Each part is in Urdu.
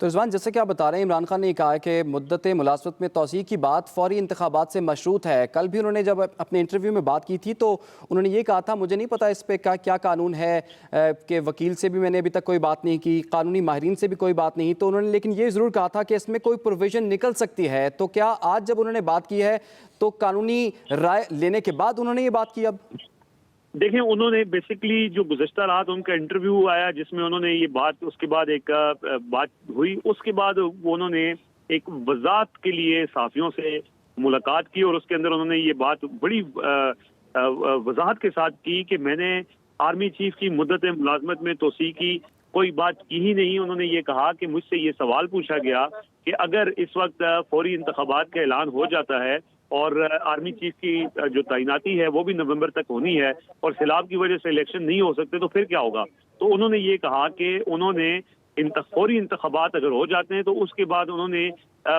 تو رضوان، جیسے کہ آپ بتا رہے ہیں، عمران خان نے کہا ہے کہ مدت ملازمت میں توسیع کی بات فوری انتخابات سے مشروط ہے۔ کل بھی انہوں نے جب اپنے انٹرویو میں بات کی تھی تو انہوں نے یہ کہا تھا مجھے نہیں پتا اس پہ کیا قانون ہے، کہ وکیل سے بھی میں نے ابھی تک کوئی بات نہیں کی، قانونی ماہرین سے بھی کوئی بات نہیں، تو انہوں نے لیکن یہ ضرور کہا تھا کہ اس میں کوئی پروویژن نکل سکتی ہے۔ تو کیا آج جب انہوں نے بات کی ہے تو قانونی رائے لینے کے بعد انہوں نے یہ بات کی؟ اب دیکھیں، انہوں نے بیسیکلی جو گزشتہ رات ان کا انٹرویو آیا جس میں انہوں نے یہ بات، اس کے بعد ایک بات ہوئی، اس کے بعد انہوں نے ایک وضاحت کے لیے صحافیوں سے ملاقات کی، اور اس کے اندر انہوں نے یہ بات بڑی وضاحت کے ساتھ کی کہ میں نے آرمی چیف کی مدت ملازمت میں توسیع کی کوئی بات کی ہی نہیں۔ انہوں نے یہ کہا کہ مجھ سے یہ سوال پوچھا گیا کہ اگر اس وقت فوری انتخابات کا اعلان ہو جاتا ہے اور آرمی چیف کی جو تعیناتی ہے وہ بھی نومبر تک ہونی ہے اور سیلاب کی وجہ سے الیکشن نہیں ہو سکتے تو پھر کیا ہوگا؟ تو انہوں نے یہ کہا کہ انہوں نے فوری انتخابات اگر ہو جاتے ہیں تو اس کے بعد انہوں نے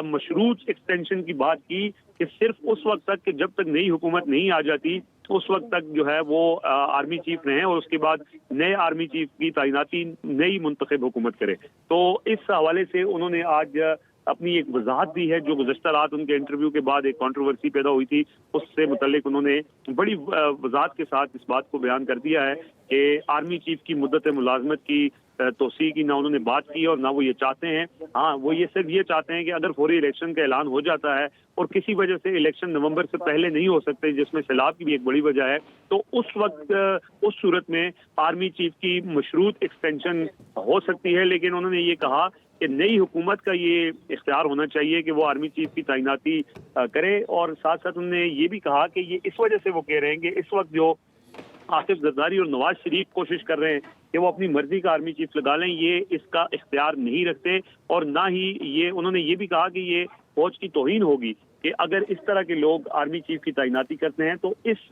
مشروط ایکسٹینشن کی بات کی کہ صرف اس وقت تک کہ جب تک نئی حکومت نہیں آ جاتی اس وقت تک جو ہے وہ آرمی چیف رہیں اور اس کے بعد نئے آرمی چیف کی تعیناتی نئی منتخب حکومت کرے۔ تو اس حوالے سے انہوں نے آج اپنی ایک وضاحت دی ہے جو گزشتہ رات ان کے انٹرویو کے بعد ایک کنٹروورسی پیدا ہوئی تھی، اس سے متعلق انہوں نے بڑی وضاحت کے ساتھ اس بات کو بیان کر دیا ہے کہ آرمی چیف کی مدت ملازمت کی توسیع کی نہ انہوں نے بات کی اور نہ وہ یہ چاہتے ہیں۔ ہاں، وہ یہ صرف یہ چاہتے ہیں کہ اگر فوری الیکشن کا اعلان ہو جاتا ہے اور کسی وجہ سے الیکشن نومبر سے پہلے نہیں ہو سکتے جس میں سیلاب کی بھی ایک بڑی وجہ ہے، تو اس وقت اس صورت میں آرمی چیف کی مشروط ایکسٹینشن ہو سکتی ہے۔ لیکن انہوں نے یہ کہا کہ نئی حکومت کا یہ اختیار ہونا چاہیے کہ وہ آرمی چیف کی تعیناتی کرے، اور ساتھ ساتھ انہوں نے یہ بھی کہا کہ یہ اس وجہ سے وہ کہہ رہے ہیں کہ اس وقت جو آصف زرداری اور نواز شریف کوشش کر رہے ہیں کہ وہ اپنی مرضی کا آرمی چیف لگا لیں، یہ اس کا اختیار نہیں رکھتے، اور نہ ہی یہ انہوں نے یہ بھی کہا کہ یہ فوج کی توہین ہوگی کہ اگر اس طرح کے لوگ آرمی چیف کی تعیناتی کرتے ہیں۔ تو اس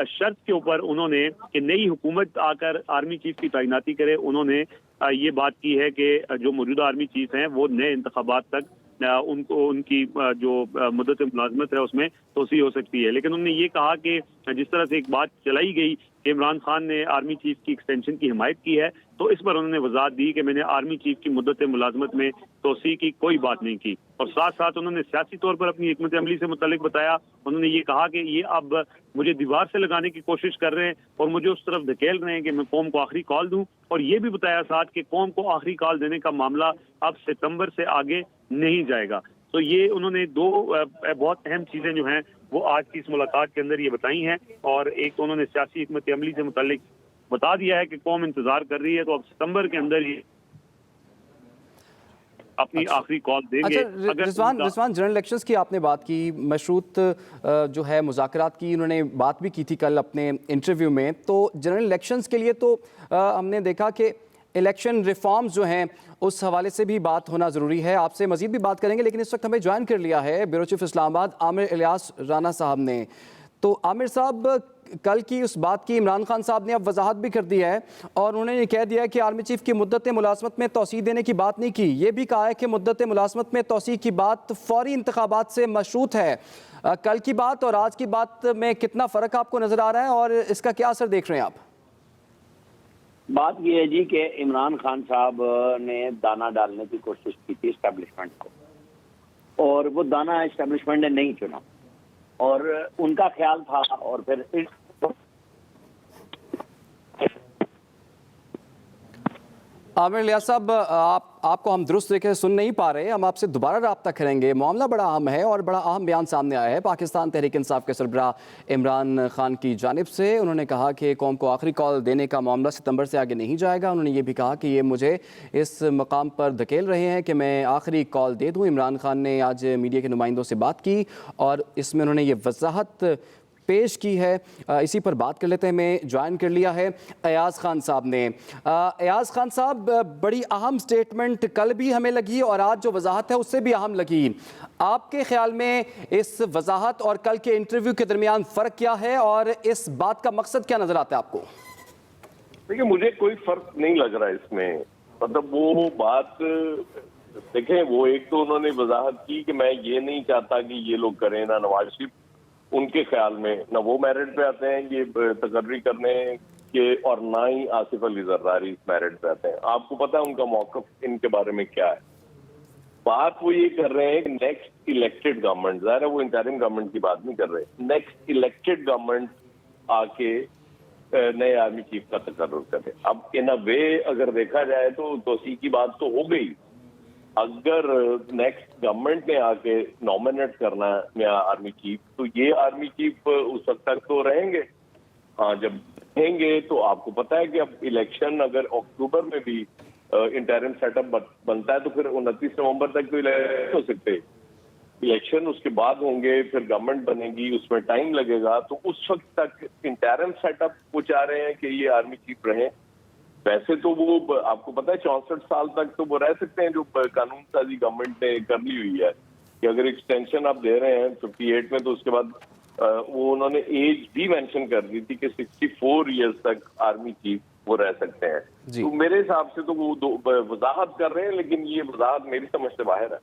شرط کے اوپر انہوں نے کہ نئی حکومت آ کر آرمی چیف کی تعیناتی کرے، انہوں نے یہ بات کی ہے کہ جو موجودہ آرمی چیف ہیں وہ نئے انتخابات تک ان کو ان کی جو مدت ملازمت ہے اس میں توسیع ہو سکتی ہے۔ لیکن انہوں نے یہ کہا کہ جس طرح سے ایک بات چلائی گئی کہ عمران خان نے آرمی چیف کی ایکسٹینشن کی حمایت کی ہے، تو اس پر انہوں نے وضاحت دی کہ میں نے آرمی چیف کی مدت ملازمت میں توسیع کی کوئی بات نہیں کی، اور ساتھ ساتھ انہوں نے سیاسی طور پر اپنی حکمت عملی سے متعلق بتایا۔ انہوں نے یہ کہا کہ یہ اب مجھے دیوار سے لگانے کی کوشش کر رہے ہیں اور مجھے اس طرف دھکیل رہے ہیں کہ میں قوم کو آخری کال دوں، اور یہ بھی بتایا ساتھ کہ قوم کو آخری کال دینے کا معاملہ اب ستمبر سے آگے نہیں جائے گا۔ تو یہ انہوں نے دو بہت اہم چیزیں جو ہیں وہ آج کی اس ملاقات کے اندر یہ بتائی ہیں، اور ایک تو انہوں نے سیاسی حکمت عملی سے متعلق بتا دیا ہے کہ قوم انتظار کر رہی ہے، تو اب ستمبر کے اندر یہ اپنی آخری کال دیں گے۔ رضوان، جنرل الیکشنز کی آپ نے بات کی، مشروط جو ہے مذاکرات کی انہوں نے بات بھی کی تھی کل اپنے انٹرویو میں، تو جنرل الیکشنز کے لیے تو ہم نے دیکھا کہ الیکشن ریفارمز جو ہیں اس حوالے سے بھی بات ہونا ضروری ہے۔ آپ سے مزید بھی بات کریں گے، لیکن اس وقت ہمیں جوائن کر لیا ہے بیورو چیف اسلام آباد عامر الیاس رانا صاحب نے۔ تو عامر صاحب، کل کی اس بات کی عمران خان صاحب نے اب وضاحت بھی کر دی ہے، اور انہوں نے یہ کہہ دیا ہے کہ آرمی چیف کی مدت ملازمت میں توسیع دینے کی بات نہیں کی، یہ بھی کہا ہے کہ مدت ملازمت میں توسیع کی بات فوری انتخابات سے مشروط ہے۔ کل کی بات اور آج کی بات میں کتنا فرق آپ کو نظر آ رہا ہے اور اس کا کیا اثر دیکھ رہے ہیں آپ؟ بات یہ ہے جی کہ عمران خان صاحب نے دانہ ڈالنے کی کوشش کی تھی اسٹیبلشمنٹ کو، اور وہ دانہ اسٹیبلشمنٹ نے نہیں چنا، اور ان کا خیال تھا، اور پھر عامر الیاس صاحب، آپ کو ہم درست طریقے سے سن نہیں پا رہے، ہم آپ سے دوبارہ رابطہ کریں گے۔ معاملہ بڑا اہم ہے اور بڑا اہم بیان سامنے آیا ہے پاکستان تحریک انصاف کے سربراہ عمران خان کی جانب سے۔ انہوں نے کہا کہ قوم کو آخری کال دینے کا معاملہ ستمبر سے آگے نہیں جائے گا۔ انہوں نے یہ بھی کہا کہ یہ مجھے اس مقام پر دھکیل رہے ہیں کہ میں آخری کال دے دوں۔ عمران خان نے آج میڈیا کے نمائندوں سے بات کی اور اس میں انہوں نے یہ وضاحت پیش کی ہے۔ اسی پر بات کر لیتے ہیں، میں جوائن کر لیا ہے ایاز خان صاحب نے۔ ایاز خان صاحب، بڑی اہم سٹیٹمنٹ کل بھی ہمیں لگی اور آج جو وضاحت ہے اس سے بھی اہم لگی۔ آپ کے خیال میں اس وضاحت اور کل کے انٹرویو کے درمیان فرق کیا ہے اور اس بات کا مقصد کیا نظر آتا ہے آپ کو؟ دیکھیں، مجھے کوئی فرق نہیں لگ رہا اس میں، مطلب وہ بات دیکھیں، وہ ایک تو انہوں نے وضاحت کی کہ میں یہ نہیں چاہتا کہ یہ لوگ کریں، نہ نواز شریف ان کے خیال میں نہ وہ میرٹ پہ آتے ہیں یہ تقرری کرنے کے، اور نہ ہی آصف علی زرداری اس میرٹ پہ آتے ہیں۔ آپ کو پتہ ہے ان کا موقف ان کے بارے میں کیا ہے، بات وہ یہ کر رہے ہیں کہ نیکسٹ الیکٹڈ گورنمنٹ، ظاہر ہے وہ انٹرم گورنمنٹ کی بات نہیں کر رہے، نیکسٹ الیکٹڈ گورنمنٹ آ کے نئے آرمی چیف کا تقرر کرے. اب ان اے وے اگر دیکھا جائے تو توسیع کی بات تو ہو گئی. اگر نیکسٹ گورنمنٹ نے آ کے نامنیٹ کرنا ہے نیا آرمی چیف تو یہ آرمی چیف اس وقت تک تو رہیں گے. ہاں جب رہیں گے تو آپ کو پتا ہے کہ اب الیکشن اگر اکتوبر میں بھی انٹرم سیٹ اپ بنتا ہے تو پھر 29 نومبر تک تو الیکشن ہو سکتے. الیکشن اس کے بعد ہوں گے، پھر گورنمنٹ بنے گی، اس میں ٹائم لگے گا. تو اس وقت تک انٹرم سیٹ اپ وہ چاہ رہے ہیں کہ یہ آرمی چیف رہیں. ویسے تو وہ آپ کو پتا ہے 64 سال تک تو وہ رہ سکتے ہیں جو قانون سازی گورنمنٹ نے کر لی ہوئی ہے کہ اگر ایکسٹینشن آپ دے رہے ہیں 58 میں تو اس کے بعد وہ انہوں نے ایج بھی مینشن کر دی تھی کہ 64 ایئرز تک آرمی چیف وہ رہ سکتے ہیں. تو میرے حساب سے تو وہ وضاحت کر رہے ہیں، لیکن یہ وضاحت میری سمجھ سے باہر ہے.